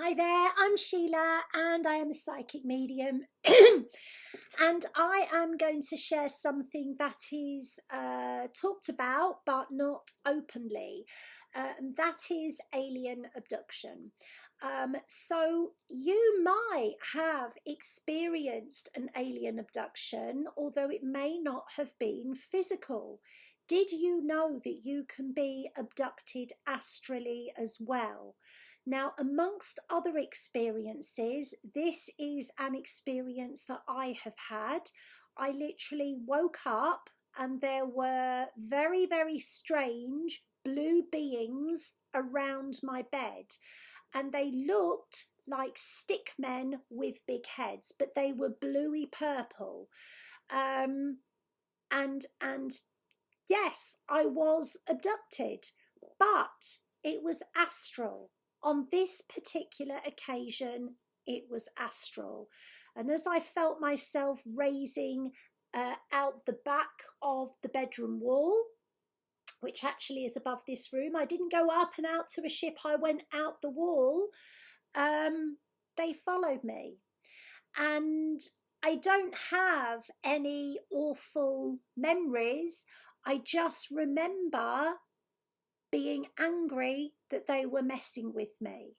Hi there, I'm Sheila and I am a psychic medium. And I am going to share something that is talked about but not openly. And that is alien abduction. So you might have experienced an alien abduction, although it may not have been physical. Did you know that you can be abducted astrally as well? Now, amongst other experiences, this is an experience that I have had. I literally woke up and there were very, very strange blue beings around my bed, and they looked like stick men with big heads, but they were bluey purple. Um, and yes, I was abducted, but it was astral. On this particular occasion, it was astral. And as I felt myself raising out the back of the bedroom wall, which actually is above this room, I didn't go up and out to a ship, I went out the wall. They followed me. And I don't have any awful memories. I just remember being angry that they were messing with me.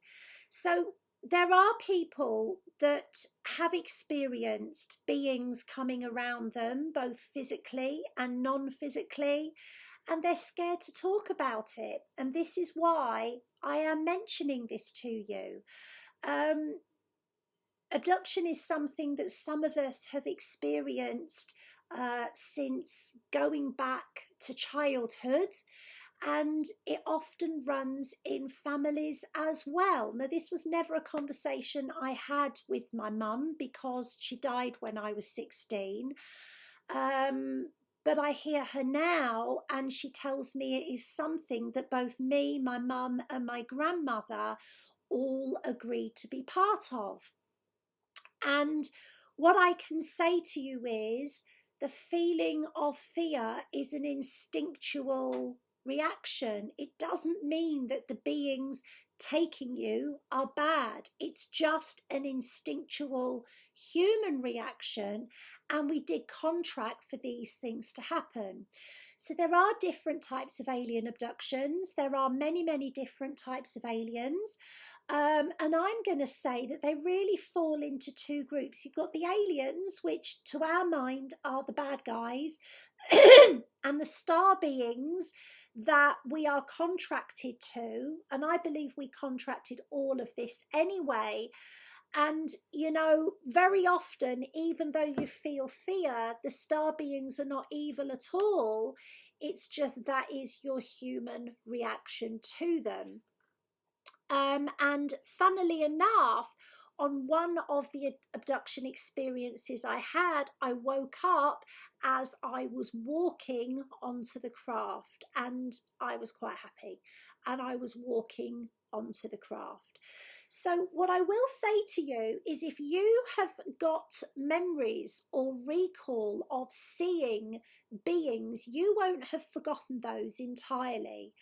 So there are people that have experienced beings coming around them, both physically and non-physically, and they're scared to talk about it. And this is why I am mentioning this to you. Abduction is something that some of us have experienced since going back to childhood, and it often runs in families as well. Now, this was never a conversation I had with my mum because she died when I was 16. But I hear her now, and she tells me it is something that both me, my mum, and my grandmother all agreed to be part of. And what I can say to you is the feeling of fear is an instinctual reaction. It doesn't mean that the beings taking you are bad. It's just an instinctual human reaction, and we did contract for these things to happen. So there are different types of alien abductions. There are many, many different types of aliens. And I'm going to say that they really fall into two groups. You've got the aliens, which to our mind are the bad guys, and the star beings that we are contracted to. And I believe we contracted all of this anyway. And, you know, very often, even though you feel fear, the star beings are not evil at all. It's just that is your human reaction to them. And funnily enough, on one of the abduction experiences I had, I woke up as I was walking onto the craft, and I was quite happy. And I was walking onto the craft. So, what I will say to you is if you have got memories or recall of seeing beings, you won't have forgotten those entirely.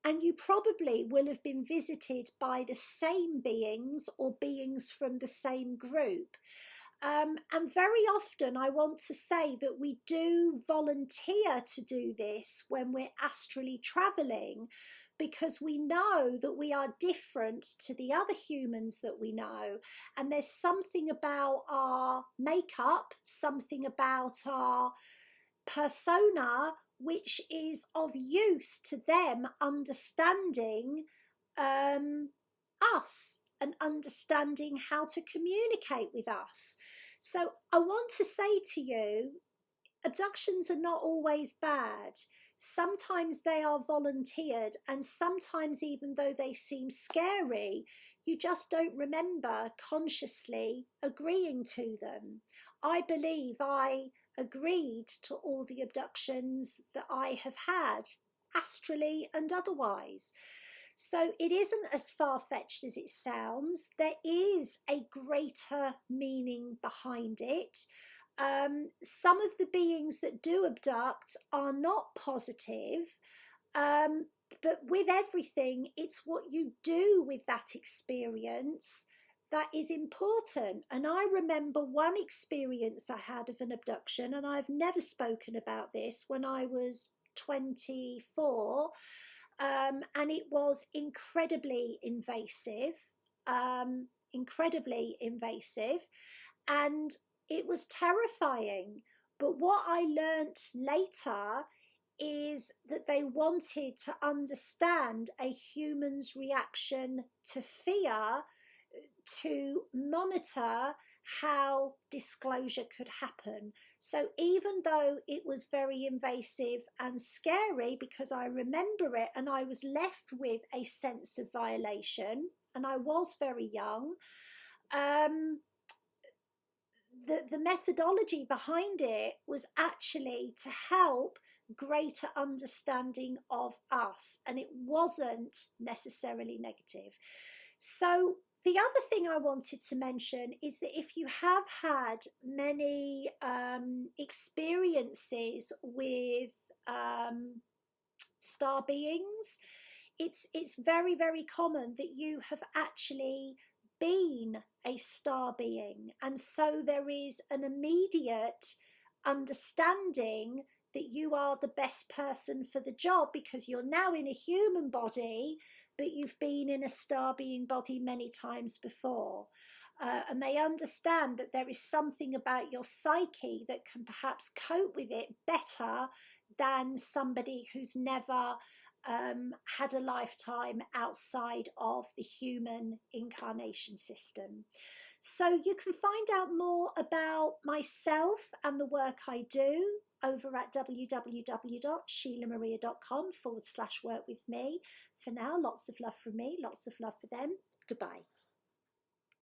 And you probably will have been visited by the same beings or beings from the same group. And very often I want to say that we do volunteer to do this when we're astrally traveling, because we know that we are different to the other humans that we know. And there's something about our makeup, something about our persona, which is of use to them understanding us and understanding how to communicate with us. So I want to say to you, abductions are not always bad. Sometimes they are volunteered, and sometimes, even though they seem scary, you just don't remember consciously agreeing to them. I believe I agreed to all the abductions that I have had, astrally and otherwise. So it isn't as far-fetched as it sounds. There is a greater meaning behind it. Some of the beings that do abduct are not positive, but with everything, it's what you do with that experience that is important. And I remember one experience I had of an abduction, and I've never spoken about this, when I was 24, and it was incredibly invasive, incredibly invasive, and it was terrifying. But what I learnt later is that they wanted to understand a human's reaction to fear, to monitor how disclosure could happen. So even though it was very invasive and scary, because I remember it and I was left with a sense of violation, and I was very young, the methodology behind it was actually to help greater understanding of us, and it wasn't necessarily negative. So the other thing I wanted to mention is that if you have had many experiences with star beings, it's very, very common that you have actually been a star being, and so there is an immediate understanding that you are the best person for the job, because you're now in a human body, but you've been in a star being body many times before. And they understand that there is something about your psyche that can perhaps cope with it better than somebody who's never had a lifetime outside of the human incarnation system. So you can find out more about myself and the work I do over at www.sheilamaria.com/work with me. For now, lots of love from me, lots of love for them. Goodbye.